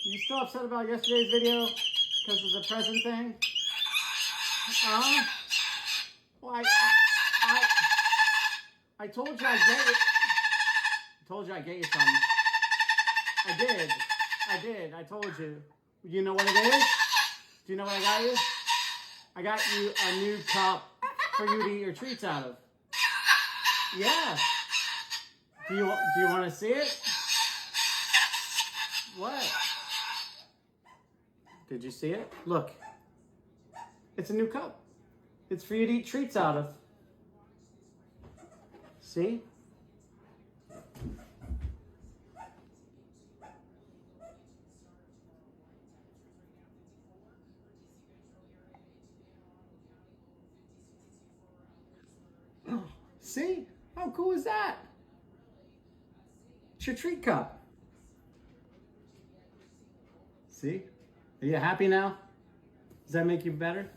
You still upset about yesterday's video because of the present thing? Well, I told you I'd get it. I told you I'd get you something. I did. I told you. You know what it is? Do you know what I got you? I got you a new cup for you to eat your treats out of. Yeah. Do you want to see it? What? Did you see it? Look. It's a new cup. It's for you to eat treats out of. See? See? How cool is that? It's your treat cup. See? Are you happy now? Does that make you better?